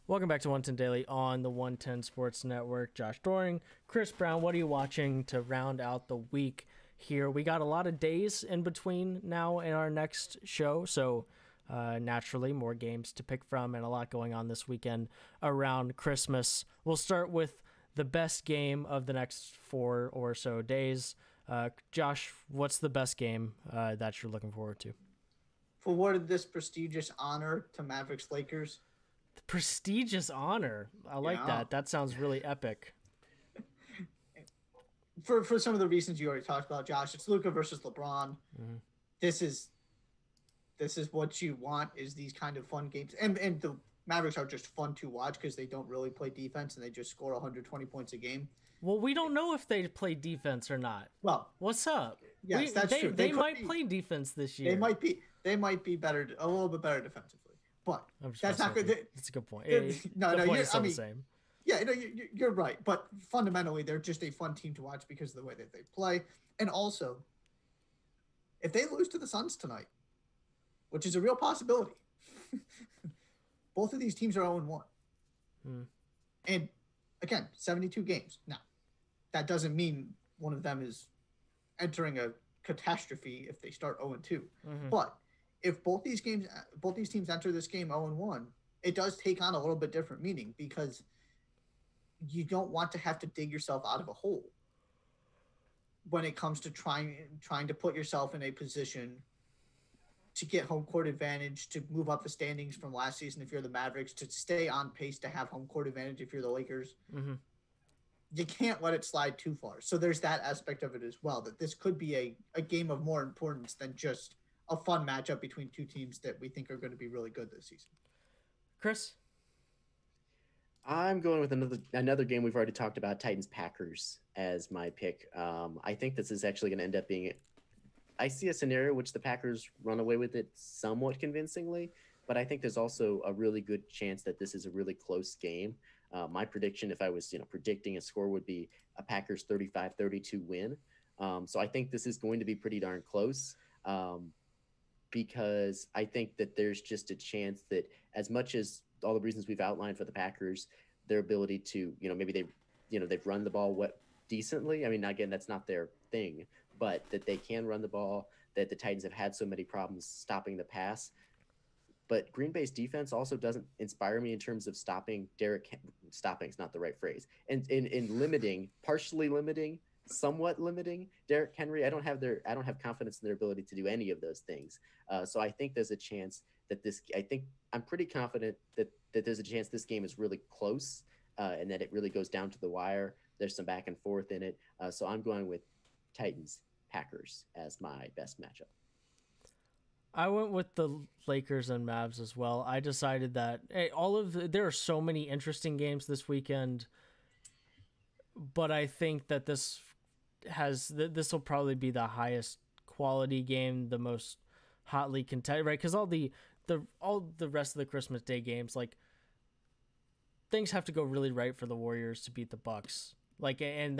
Welcome back to 110 Daily on the 110 Sports Network. Josh Doring, Chris Brown, what are you watching to round out the week here? We got a lot of days in between now in our next show, so naturally more games to pick from and a lot going on this weekend around Christmas. We'll start with the best game of the next 4 or so days. Josh, what's the best game that you're looking forward to? Awarded this prestigious honor to Mavericks Lakers. The prestigious honor. I like Yeah. that. That sounds really epic. For some of the reasons you already talked about, Josh, it's Luka versus LeBron. Mm-hmm. This is what you want, is these kind of fun games. And the Mavericks are just fun to watch because they don't really play defense and they just score 120 points a game. Well, we don't know if they play defense or not. Well, what's up? Yes, that's true. They might play defense this year. They might be better, a little bit better defensively. But that's not good. That's a good point. No, the point is still I mean, the same. Yeah, you're right. But fundamentally, they're just a fun team to watch because of the way that they play. And also, if they lose to the Suns tonight, which is a real possibility, both of these teams are 0-1. And again, 72 games. Now, that doesn't mean one of them is entering a catastrophe if they start 0-2. But if both these teams enter this game 0-1, it does take on a little bit different meaning because you don't want to have to dig yourself out of a hole when it comes to trying to put yourself in a position to get home court advantage, to move up the standings from last season if you're the Mavericks, to stay on pace to have home court advantage if you're the Lakers. You can't let it slide too far. So there's that aspect of it as well, that this could be a game of more importance than just a fun matchup between two teams that we think are going to be really good this season. Chris? I'm going with another game we've already talked about, Titans-Packers, as my pick. I think this is actually going to end up being – I see a scenario which the Packers run away with it somewhat convincingly, but I think there's also a really good chance that this is a really close game. My prediction, if I was predicting a score, would be a Packers 35-32 win. So I think this is going to be pretty darn close. Because I think that there's just a chance that, as much as all the reasons we've outlined for the Packers, their ability to, maybe they've run the ball decently. I mean, again, that's not their thing, but that they can run the ball, that the Titans have had so many problems stopping the pass. But Green Bay's defense also doesn't inspire me in terms of stopping stopping is not the right phrase. And in partially limiting, somewhat limiting Derrick Henry. I don't have confidence in their ability to do any of those things. So I think there's a chance that I'm pretty confident that there's a chance this game is really close and that it really goes down to the wire. There's some back and forth in it. So I'm going with Titans-Packers as my best matchup. I went with the Lakers and Mavs as well. I decided that there are so many interesting games this weekend, but I think that this will probably be the highest quality game, the most hotly contested, right? Because all the rest of the Christmas Day games, like, things have to go really right for the Warriors to beat the Bucks, and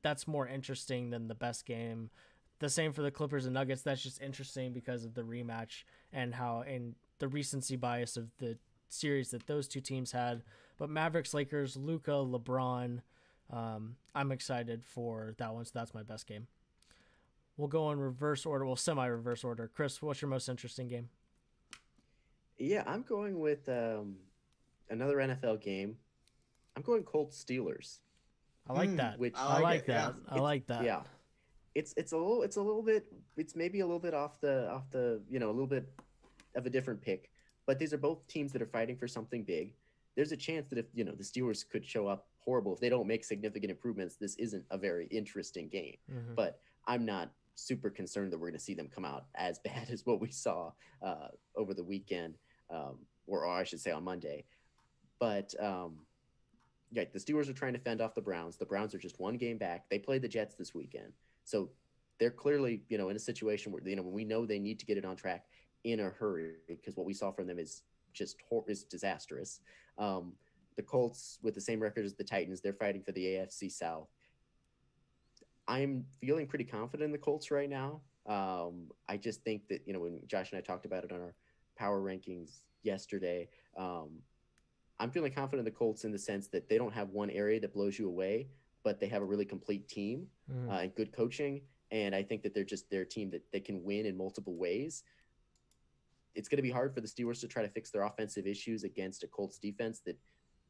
that's more interesting than the best game. The same for the Clippers and Nuggets. That's just interesting because of the rematch and the recency bias of the series that those two teams had. But Mavericks, Lakers, Luka, LeBron, I'm excited for that one, so that's my best game. We'll go in reverse order, semi-reverse order. Chris, what's your most interesting game? Yeah, I'm going with another NFL game. I'm going Colts Steelers. I like that. I like that. Yeah, it's maybe a little bit off the a little bit of a different pick, but these are both teams that are fighting for something big. There's a chance that if the Steelers could show up horrible, if they don't make significant improvements, this isn't a very interesting game. But I'm not super concerned that we're going to see them come out as bad as what we saw over the weekend, or I should say on Monday. But the Steelers are trying to fend off the Browns. The Browns are just one game back. They played the Jets this weekend, so they're clearly in a situation where when we know they need to get it on track in a hurry, because what we saw from them is disastrous. The Colts, with the same record as the Titans, they're fighting for the AFC South. I'm feeling pretty confident in the Colts right now. I just think that, when Josh and I talked about it on our power rankings yesterday, I'm feeling confident in the Colts in the sense that they don't have one area that blows you away, but they have a really complete team and good coaching. And I think that they're a team that they can win in multiple ways. It's going to be hard for the Steelers to try to fix their offensive issues against a Colts defense that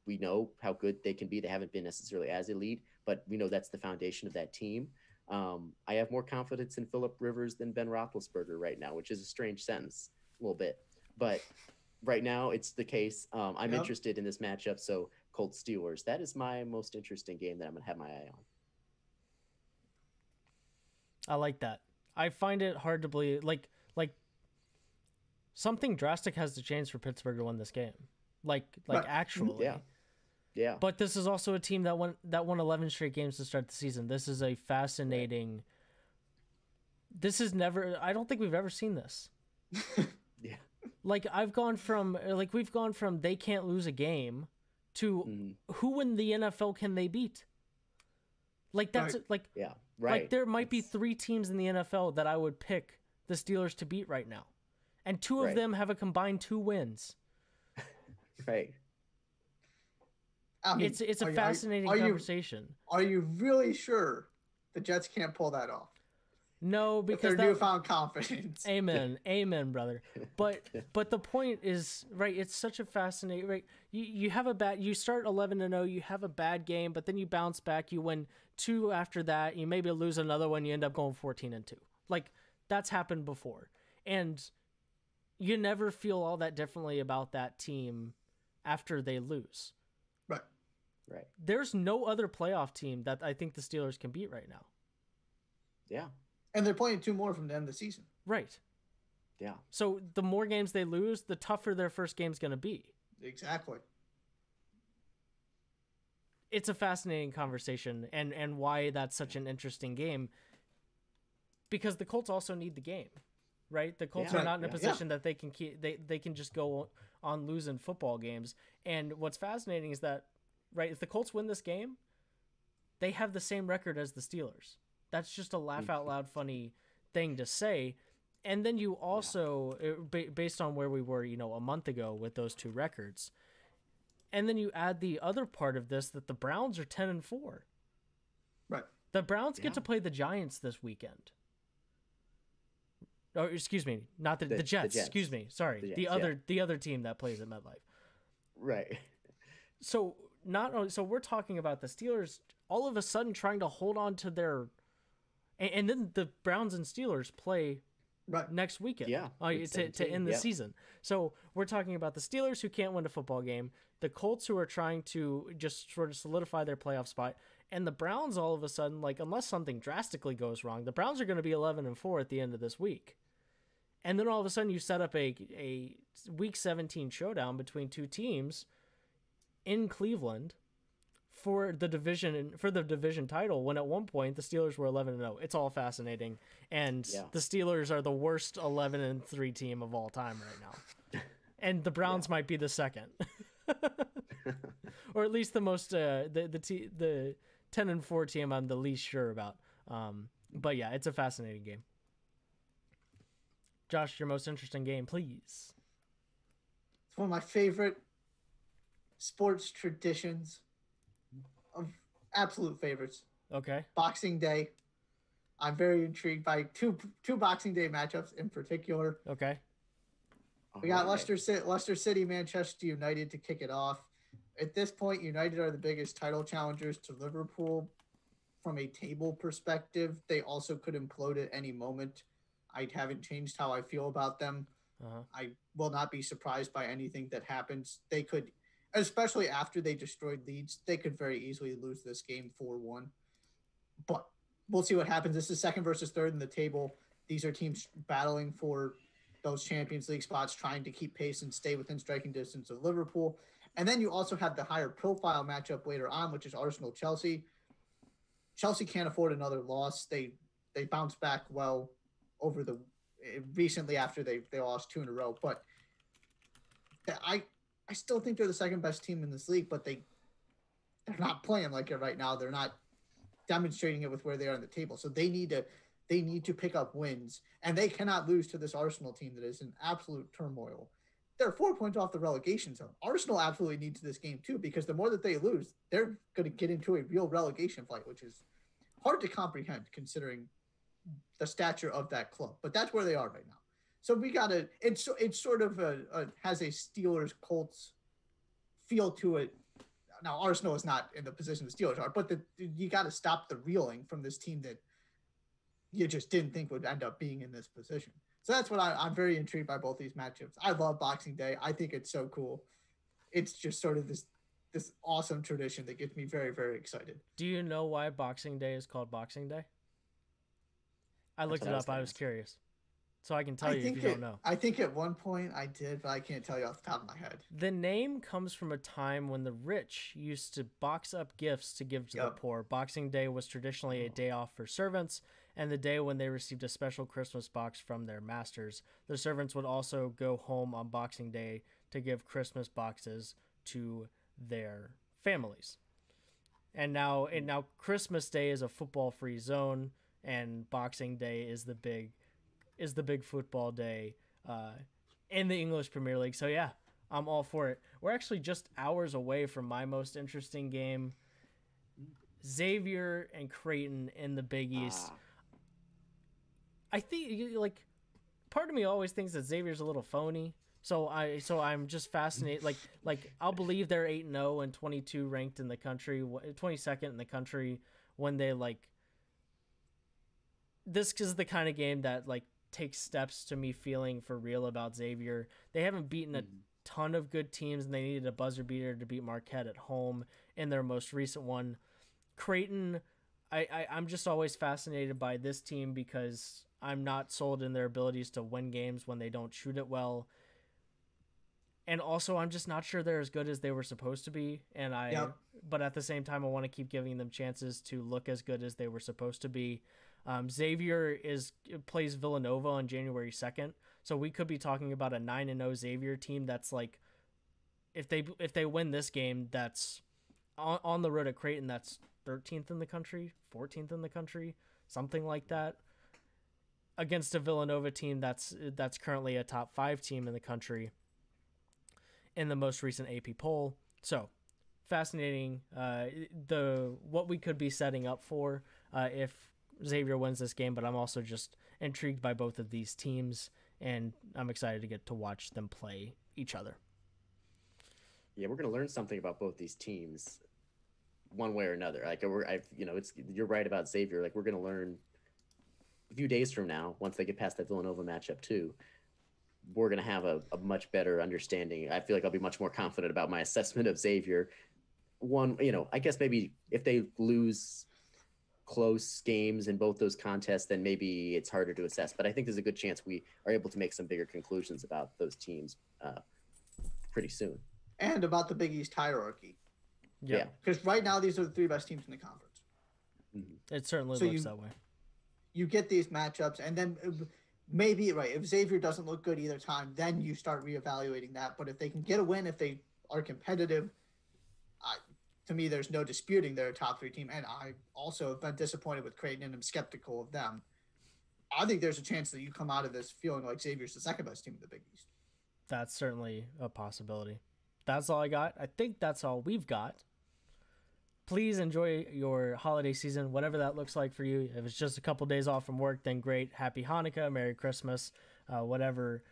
we know how good they can be. They haven't been necessarily as elite, but we know that's the foundation of that team. I have more confidence in Phillip Rivers than Ben Roethlisberger right now, which is a strange sentence a little bit. But right now it's the case. I'm interested in this matchup. So Colts Steelers, that is my most interesting game that I'm going to have my eye on. I like that. I find it hard to believe. Like something drastic has to change for Pittsburgh to win this game. Like actually. Yeah. But this is also a team that won 11 straight games to start the season. This is a fascinating. This is never. I don't think we've ever seen this. Yeah. Like we've gone from they can't lose a game to who in the NFL can they beat? Like that's yeah, right. Like there might be 3 teams in the NFL that I would pick the Steelers to beat right now. And 2 of them have a combined 2 wins. Right. I mean, it's a fascinating conversation. Are you really sure the Jets can't pull that off? No, because their newfound confidence. Amen, amen, brother. But the point is, right? It's such a fascinating. Right, you have you start 11-0, you have a bad game, but then you bounce back, you win 2 after that, you maybe lose another one, you end up going 14-2. Like that's happened before, and you never feel all that differently about that team after they lose. Right. There's no other playoff team that I think the Steelers can beat right now. Yeah. And they're playing 2 more from the end of the season. Right. Yeah. So the more games they lose, the tougher their first game's going to be. Exactly. It's a fascinating conversation and why that's such an interesting game. Because the Colts also need the game, right? The Colts are not in a position that they can keep, they can just go on losing football games. And what's fascinating is that, right, if the Colts win this game, they have the same record as the Steelers. That's just a laugh out loud funny thing to say. And then you also, based on where we were, a month ago with those 2 records, and then you add the other part of this that the Browns are 10-4. Right. The Browns get to play the Giants this weekend. Oh, excuse me, not the Jets. Excuse me, sorry, the Jets, the other team that plays at MetLife. Right. So we're talking about the Steelers all of a sudden trying to hold on to their, and then the Browns and Steelers play next weekend. Yeah, to end the season. So we're talking about the Steelers who can't win a football game, the Colts who are trying to just sort of solidify their playoff spot, and the Browns all of a sudden, like unless something drastically goes wrong, the Browns are going to be 11-4 at the end of this week. And then all of a sudden you set up a week 17 showdown between 2 teams in Cleveland for the division title, when at one point the Steelers were 11-0. It's all fascinating, and the Steelers are the worst 11-3 team of all time right now, and the Browns might be the second, or at least the most the 10-4 team I'm the least sure about. But yeah, it's a fascinating game. Josh, your most interesting game, please. It's one of my favorite sports traditions, of absolute favorites. Okay. Boxing Day. I'm very intrigued by two Boxing Day matchups in particular. Okay. We got Leicester City, Manchester United to kick it off. At this point, United are the biggest title challengers to Liverpool. From a table perspective, they also could implode at any moment. I haven't changed how I feel about them. I will not be surprised by anything that happens. They could, especially after they destroyed Leeds, they could very easily lose this game 4-1. But we'll see what happens. This is second versus third in the table. These are teams battling for those Champions League spots, trying to keep pace and stay within striking distance of Liverpool. And then you also have the higher profile matchup later on, which is Arsenal-Chelsea. Chelsea can't afford another loss. They bounced back well over the recently after they lost 2 in a row. But I still think they're the second best team in this league, but they're not playing like it right now. They're not demonstrating it with where they are on the table. So they need to pick up wins, and they cannot lose to this Arsenal team that is in absolute turmoil. they're 4 points off the relegation zone. Arsenal absolutely needs this game too, because the more that they lose, they're going to get into a real relegation fight, which is hard to comprehend considering the stature of that club. But that's where they are right now. So we got to. It's sort of has a Steelers Colts feel to it. Now Arsenal is not in the position the Steelers are, but you got to stop the reeling from this team that you just didn't think would end up being in this position. So that's what I'm very intrigued by both these matchups. I love Boxing Day. I think it's so cool. It's just sort of this awesome tradition that gets me very, very excited. Do you know why Boxing Day is called Boxing Day? I looked it up. I was curious. So I can tell you if you don't know. I think at one point I did, but I can't tell you off the top of my head. The name comes from a time when the rich used to box up gifts to give to the poor. Boxing Day was traditionally a day off for servants, and the day when they received a special Christmas box from their masters. The servants would also go home on Boxing Day to give Christmas boxes to their families. And now Christmas Day is a football-free zone, and Boxing Day is the big football day in the English Premier League. So yeah, I'm all for it. We're actually just hours away from my most interesting game, Xavier and Creighton in the Big East. I think part of me always thinks that Xavier's a little phony. So I'm just fascinated. Like I'll believe they're 8-0 and 22 ranked in the country, 22nd in the country when they this is the kind of game that takes steps to me feeling for real about Xavier. They haven't beaten a ton of good teams, and they needed a buzzer beater to beat Marquette at home in their most recent one. Creighton, I'm just always fascinated by this team because I'm not sold in their abilities to win games when they don't shoot it well. And also, I'm just not sure they're as good as they were supposed to be. But at the same time, I want to keep giving them chances to look as good as they were supposed to be. Xavier plays Villanova on January 2nd, so we could be talking about a 9-0 Xavier team that's if they win this game, that's on the road at Creighton, that's 13th in the country, 14th in the country, something like that, against a Villanova team that's currently a top 5 team in the country in the most recent AP poll. So fascinating, what we could be setting up for if Xavier wins this game, but I'm also just intrigued by both of these teams, and I'm excited to get to watch them play each other. Yeah, we're going to learn something about both these teams one way or another. You're right about Xavier. We're going to learn a few days from now, once they get past that Villanova matchup too, we're going to have a much better understanding. I feel like I'll be much more confident about my assessment of Xavier. I guess maybe if they lose close games in both those contests, then maybe it's harder to assess. But I think there's a good chance we are able to make some bigger conclusions about those teams pretty soon. And about the Big East hierarchy. Yeah. Because right now, these are the 3 best teams in the conference. Mm-hmm. It certainly looks that way. You get these matchups, and then maybe, right, if Xavier doesn't look good either time, then you start reevaluating that. But if they can get a win, if they are competitive, to me, there's no disputing they're a top 3 team. And I also have been disappointed with Creighton, and I'm skeptical of them. I think there's a chance that you come out of this feeling like Xavier's the second best team in the Big East. That's certainly a possibility. That's all I got. I think that's all we've got. Please enjoy your holiday season, whatever that looks like for you. If it's just a couple days off from work, then great. Happy Hanukkah, Merry Christmas, whatever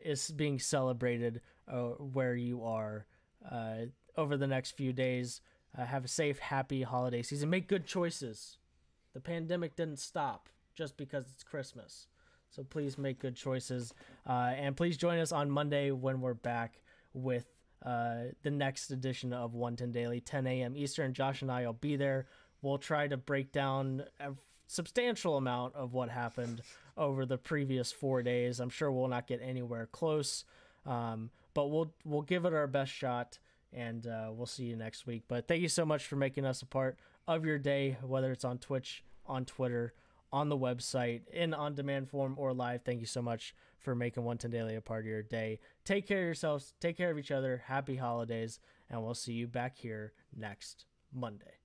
is being celebrated where you are over the next few days. Have a safe, happy holiday season. Make good choices. The pandemic didn't stop just because it's Christmas. So please make good choices. And please join us on Monday when we're back with the next edition of 110 Daily, 10 a.m. Eastern. Josh and I will be there. We'll try to break down a substantial amount of what happened over the previous 4 days. I'm sure we'll not get anywhere close, but we'll give it our best shot. And we'll see you next week. But thank you so much for making us a part of your day, whether it's on Twitch, on Twitter, on the website, in on-demand form, or live. Thank you so much for making 110 Daily a part of your day. Take care of yourselves. Take care of each other. Happy holidays. And we'll see you back here next Monday.